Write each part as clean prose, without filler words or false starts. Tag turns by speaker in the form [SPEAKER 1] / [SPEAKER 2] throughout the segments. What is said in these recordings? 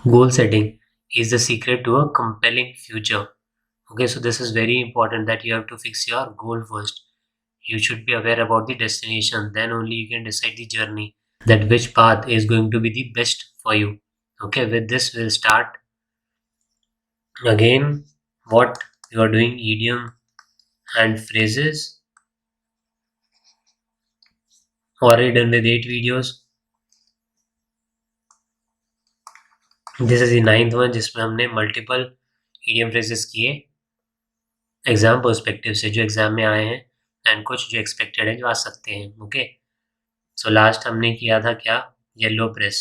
[SPEAKER 1] Goal setting is the secret to a compelling future. Okay, so this is very important that you have to fix your goal first. You should be aware about the destination, then only you can decide the journey, that which path is going to be the best for you. Okay, with this we'll start again what you are doing, idiom and phrases. Already done with 8 videos. This is the 9th one जिसमें हमने multiple idiom phrases किए exam perspective से, जो exam में आए हैं, and कुछ जो एक्सपेक्टेड है जो आ सकते हैं. ओके, सो लास्ट हमने किया था क्या, येलो प्रेस.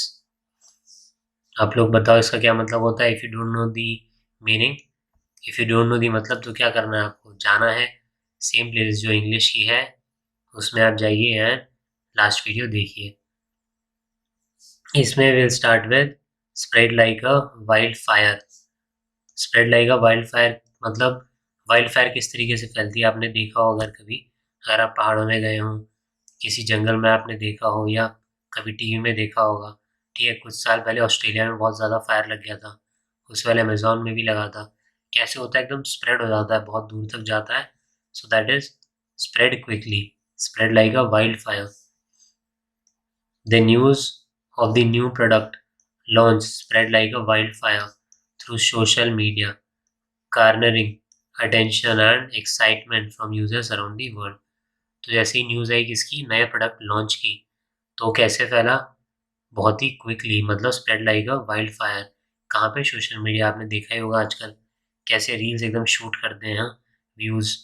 [SPEAKER 1] आप लोग बताओ इसका क्या मतलब होता है. If you don't know the meaning, if you don't know the मतलब, तो क्या करना है आपको, जाना है सेम प्लेलिस्ट जो इंग्लिश की है उसमें आप जाइए एंड लास्ट वीडियो देखिए. इसमें will start with spread like a wild fire. Spread like a wild fire मतलब वाइल्ड फायर किस तरीके से फैलती है आपने देखा हो अगर कभी, अगर आप पहाड़ों में गए हों, किसी जंगल में आपने देखा हो, या कभी टीवी में देखा होगा. ठीक है, कुछ साल पहले ऑस्ट्रेलिया में बहुत ज़्यादा फायर लग गया था, उस वाले अमेजोन में भी लगा था. कैसे होता है, एकदम स्प्रेड हो जाता है, बहुत दूर तक जाता है. सो that is spread quickly, spread like a wild fire. The news of the new product launch spread like a wildfire through social media, garnering attention and excitement from users around the world. तो जैसे ही news आई किसकी, नया product launch की, तो कैसे फैला, बहुत ही quickly, मतलब spread like a wild fire. कहाँ पे, सोशल मीडिया. आपने देखा ही होगा आजकल कैसे रील्स एकदम शूट करते हैं, व्यूज़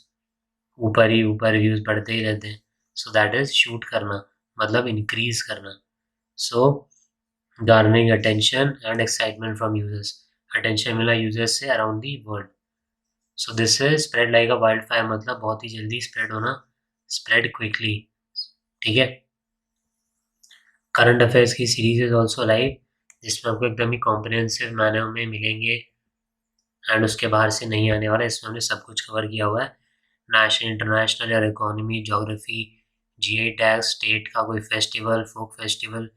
[SPEAKER 1] ऊपर ही ऊपर, व्यूज़ बढ़ते ही रहते हैं. सो दैट इज़ शूट करना, मतलब इंक्रीज करना. So garnering attention and excitement from users, attention मिला यूजर्स से around the world. So this is spread like a wild fire, मतलब बहुत ही जल्दी स्प्रेड होना, स्प्रेड क्विकली. ठीक है, करंट अफेयर्स की सीरीज इज ऑल्सो लाइव, जिसमें आपको एकदम ही कॉम्प्रिहेंसिव मैनर में मिलेंगे, एंड उसके बाहर से नहीं आने वाला. इसमें हमने सब कुछ कवर किया हुआ है, नेशनल इंटरनेशनल या economy, geography, GI tags, state का कोई फेस्टिवल, फोक फेस्टिवल,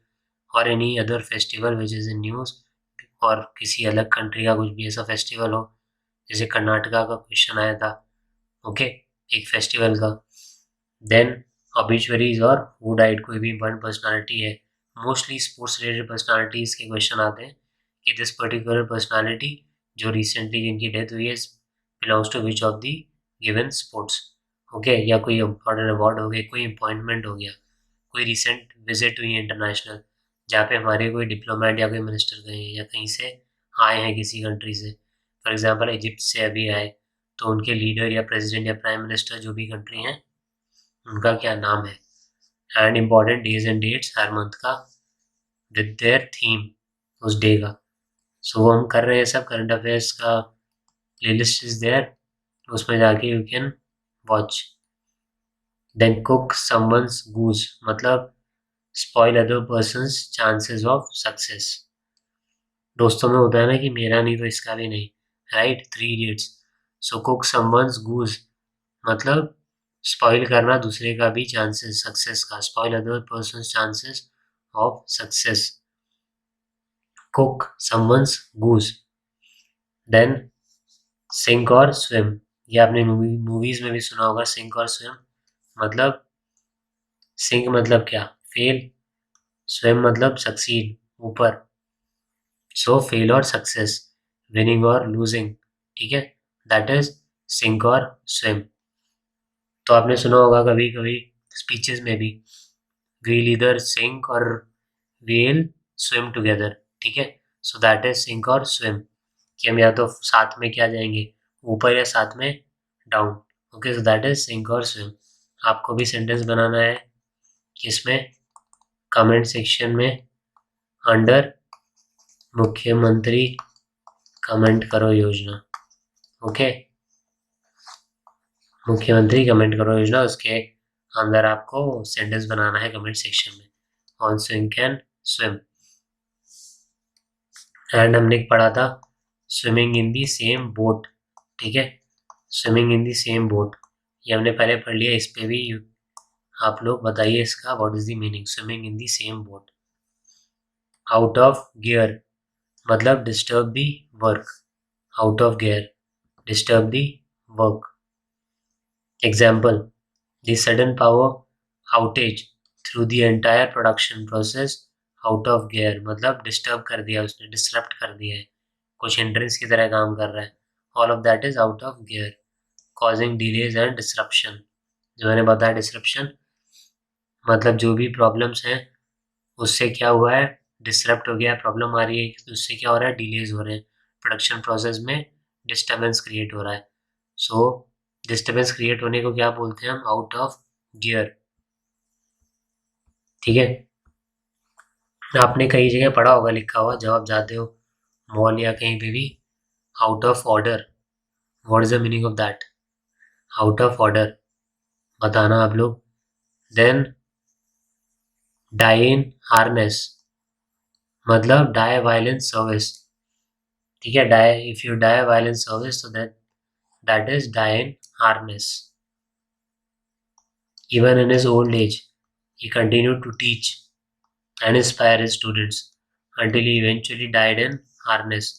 [SPEAKER 1] और any other festival which is in news, और किसी अलग कंट्री का कुछ भी ऐसा फेस्टिवल हो, जैसे कर्नाटका का क्वेश्चन आया था. ओके, एक फेस्टिवल का. देन ऑबिचुअरीज और हु डाइड, कोई भी इम्पोर्टेंट पर्सनालिटी है, मोस्टली स्पोर्ट्स रिलेटेड पर्सनालिटीज़ के क्वेश्चन आते हैं कि दिस पर्टिकुलर पर्सनालिटी जो रिसेंटली जिनकी डेथ हुई है belongs to which of the given sports. Okay, या कोई इम्पोर्टेंट अवार्ड हो गया, कोई अपॉइंटमेंट हो गया, कोई रिसेंट विजिट हुई है इंटरनेशनल, जहाँ पे हमारे कोई डिप्लोमेट या कोई मिनिस्टर गए हैं या कहीं से आए हैं किसी कंट्री से. फॉर एग्जांपल इजिप्ट से अभी आए, तो उनके लीडर या प्रेसिडेंट या प्राइम मिनिस्टर जो भी कंट्री हैं उनका क्या नाम है, and important days and dates हर मंथ का विद देयर थीम उस डे का. सो वो हम कर रहे हैं सब, करंट अफेयर्स का प्लेलिस्ट इज देयर, उसमें जाके you can watch. Then cook someone's goose मतलब spoil other person's chances of success. दोस्तों में होता है ना कि मेरा नहीं तो इसका भी नहीं, right, 3 idiots. So cook someone's goose मतलब स्पॉइल करना दूसरे का भी चांसेस सक्सेस का, spoil other person's chances of success, cook someone's goose. Then sink और स्विम, ये आपने मूवीज में भी सुना होगा, सिंक और स्विम. मतलब सिंक मतलब क्या, फेल, स्विम मतलब सक्सीड, ऊपर. सो फेल और सक्सेस, विनिंग और लूजिंग. ठीक है, दैट इज सिंक और स्विम. तो आपने सुना होगा कभी कभी स्पीचेस में भी, वील इधर सिंक और वील स्विम टुगेदर. ठीक है, सो दैट इज सिंक और स्विम, कि हम या तो साथ में क्या जाएंगे, ऊपर, या साथ में down. Okay, so that is sink और स्विम. आपको भी सेंटेंस बनाना है किसमें, कमेंट सेक्शन में, अंडर मुख्यमंत्री कमेंट करो योजना. ओके, मुख्यमंत्री कमेंट करो योजना, उसके अंदर आपको सेंटेंस बनाना है कमेंट सेक्शन में, on sink and swim. And हमने पढ़ा था swimming in the same boat. ठीक है, swimming in the same boat, ये हमने पहले पढ़ लिया. इस पे भी आप लोग बताइए इसका what is the meaning, swimming in the same boat. Out of gear मतलब disturb the work, out of gear, disturb the work. Example, the sudden power outage through the entire production process, out of gear मतलब disturb कर दिया उसने, disrupt कर दिया है, कुछ hindrance की तरह काम कर रहा है, all of that is out of gear, causing delays and disruption. जो मैंने बताया disruption मतलब जो भी problems हैं उससे क्या हुआ है, डिसरप्ट हो गया, प्रॉब्लम आ रही है, तो उससे क्या हो रहा है, डिलेज हो रहे हैं, प्रोडक्शन प्रोसेस में डिस्टर्बेंस क्रिएट हो रहा है. सो डिस्टर्बेंस क्रिएट होने को क्या बोलते हैं हम, आउट ऑफ गियर. ठीक है, आपने कई जगह पढ़ा होगा लिखा हुआ जब आप जाते हो मॉल या कहीं पे भी, out of order. What is the meaning of that, out of order, बताना आप लोग. देन डाई इन हार्नेस मतलब डाई वायलेंस सर्विस. ठीक है, die, if you die violence service, so that is die in harness. Even in his old age, he continued to teach and inspire his students until he eventually died in harness,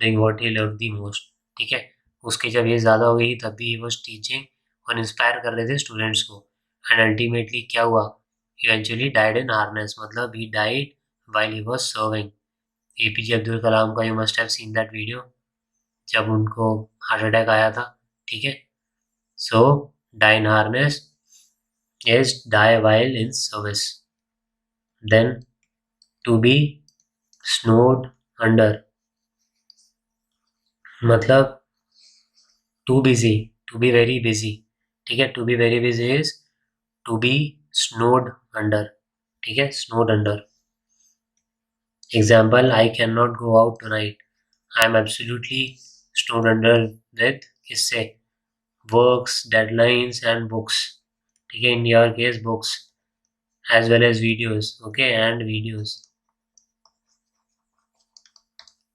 [SPEAKER 1] doing what he loved the most. ठीक है, उसकी जब as ज़्यादा हो गई तब भी he was teaching और इंस्पायर कर रहे थे स्टूडेंट्स को, एंड अल्टीमेटली क्या हुआ, eventually died in harness मतलब he died while he was serving. APJ Abdul Kalam का you must have seen that video जब उनको हार्ट अटैक आया था. ठीक है, so die in harness is die while in service. Then to be snowed under मतलब too busy, to be very busy. ठीक है, to be very busy is to be snowed under. ठीक है, snowed under. Example, I cannot go out tonight. I am absolutely snowed under with किससे, works, deadlines and books. ठीक है, in your case books as well as videos. Okay, and videos.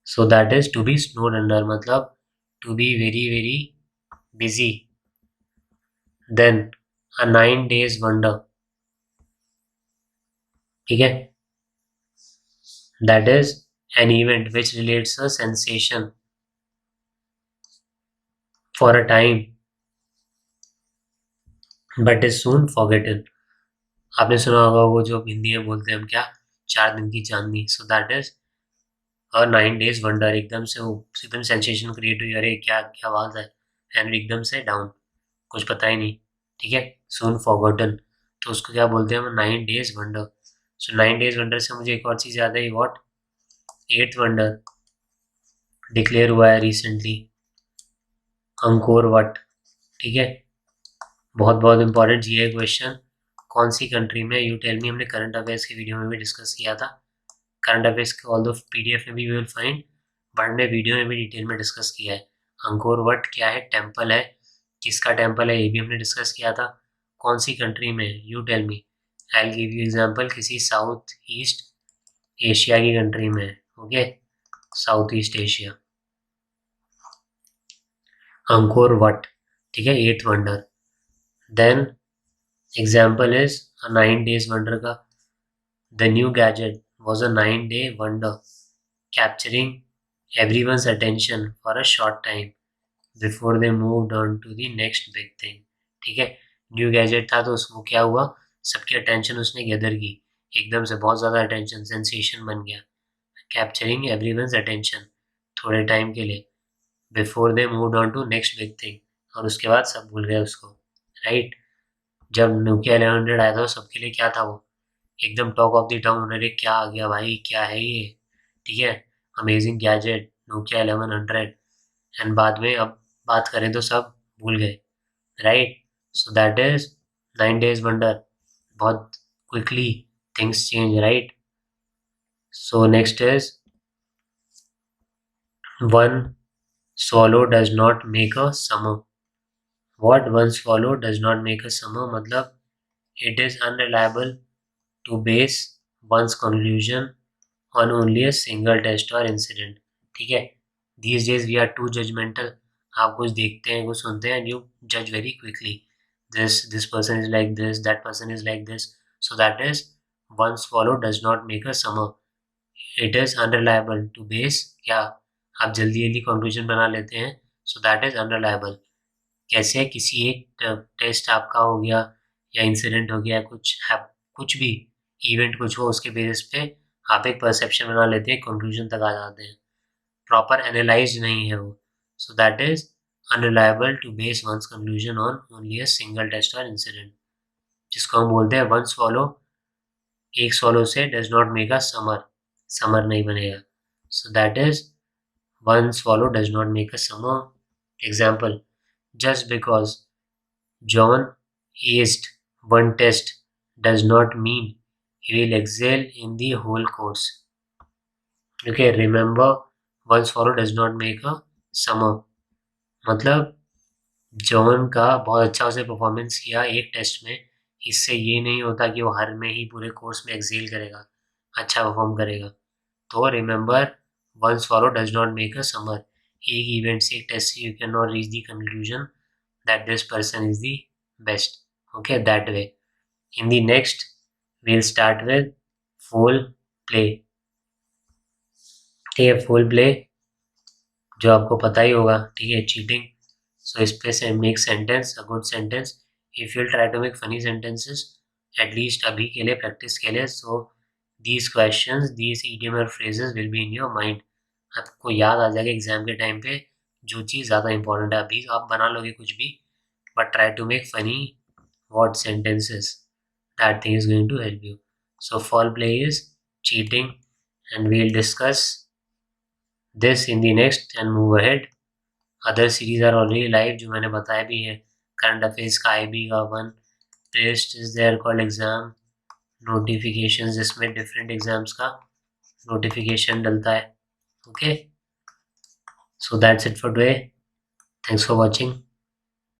[SPEAKER 1] So that is to be snowed under मतलब to be very very busy. Then a 9 days wonder. ठीक है, that is an event which relates a sensation for a time but is soon forgotten. आपने सुना होगा वो जो हिंदी में बोलते हैं हम क्या, 4 दिन की चांदनी. सो दैट इज और 9 डेज वंडर, एकदम से वो एकदम सेंसेशन क्रिएट हुई, अरे क्या क्या आवाज़ है, एंड एकदम से डाउन, कुछ पता ही नहीं. ठीक है, सून फॉरगॉटन, तो उसको क्या बोलते हैं हम, 9 डेज वंडर. सो 9 डेज वंडर से मुझे एक और चीज़ याद है, व्हाट, 8th वंडर डिक्लेयर हुआ है रिसेंटली, अंकोर वट. ठीक है, बहुत बहुत इंपॉर्टेंट ये क्वेश्चन, कौन सी कंट्री में, यू टेल मी, हमने करंट अफेयर्स की वीडियो में भी डिस्कस किया था. करंट अफेयर्स के ऑल दो PDF में भी विल फाइंड, बट हमने वीडियो में भी डिटेल में डिस्कस किया है. अंकोर वट क्या है, टेम्पल है, किसका टेम्पल है ये भी हमने डिस्कस किया था. कौन सी कंट्री में, you tell me, I will give you example, किसी साउथ ईस्ट एशिया की कंट्री में. Okay, south east Asia, Angkor Wat. ठीक है, 8th wonder. Then example is 9 days wonder का, the new gadget was a 9-day wonder capturing everyone's attention for a short time before they moved on to the next big thing. ठीक है, new gadget था तो उसको क्या हुआ, सबकी attention उसने गैदर की, एकदम से बहुत ज़्यादा अटेंशन, सेंसेशन बन गया. कैप्चरिंग एवरीवन्स अटेंशन थोड़े टाइम के लिए, before they moved on to next big thing, और उसके बाद सब भूल गए उसको. राइट, जब नोकिया 1100 आया था सबके लिए क्या था, वो एकदम टॉक ऑफ द टाउन, अरे क्या आ गया भाई, क्या है ये. ठीक है, अमेजिंग गैजेट नोकिया 1100, एंड बाद में अब बात करें तो सब भूल गए. Right, so that is 9 days wonder, बहुत quickly things change. Right, so next is one swallow does not make a summer. What, one swallow does not make a summer मतलब it is unreliable to base one's conclusion on only a single test or incident. ठीक है, these days we are too judgmental. आप कुछ देखते हैं, कुछ सुनते हैं, and you judge very quickly. This person is like this, that person is like this. So that is one swallow does not make a summer. It is unreliable to base, क्या आप जल्दी जल्दी कंक्लूजन बना लेते हैं, so that is unreliable. कैसे किसी एक टेस्ट आपका हो गया या इंसिडेंट हो गया, कुछ भी इवेंट कुछ हो, उसके बेसिस पे आप एक परसेप्शन बना लेते हैं, कंक्लूजन तक आ जाते हैं, प्रॉपर एनालाइज नहीं है वो, so that is unreliable to base one's conclusion on only a single test और इंसिडेंट, जिसको हम बोलते हैं वन स्वॉलो, एक स्वॉलो से does not make a summer, summer नहीं बनेगा, so that is one swallow does not make a summer. Example, just because John aced one test does not mean he will excel in the whole course. Okay, remember, one swallow does not make a summer. मतलब John का बहुत अच्छा उसने performance किया एक test में, इससे ये नहीं होता कि वो हर में ही पूरे कोर्स में एक्सेल करेगा, अच्छा परफॉर्म करेगा। तो remember, one swallow does not make a summer. एक इवेंट से, एक टेस्ट से you can not reach the conclusion that this person is the best. Okay, that way. In the next, we'll start with full play. ठीक है, full play जो आपको पता ही होगा, ठीक है, चीटिंग। सो इस पे से make sentence, a good sentence. If you try to make funny sentences, at least अभी के लिए, प्रैक्टिस के लिए, so these questions, these idiom और phrases will be in your mind. आपको याद आ जाएगा एग्जाम के टाइम पे, जो चीज़ ज़्यादा इंपॉर्टेंट है। अभी आप बना लोगे कुछ भी, but try to make funny word sentences. That thing is going to help you. So foul play is cheating, and we'll discuss this in the next and move ahead. Other series are already live, जो मैंने बताया भी है। Current affairs का IB का one test is there called exam notification, जिसमें different exams का notification डलता है। Okay, so that's it for today. Thanks for watching.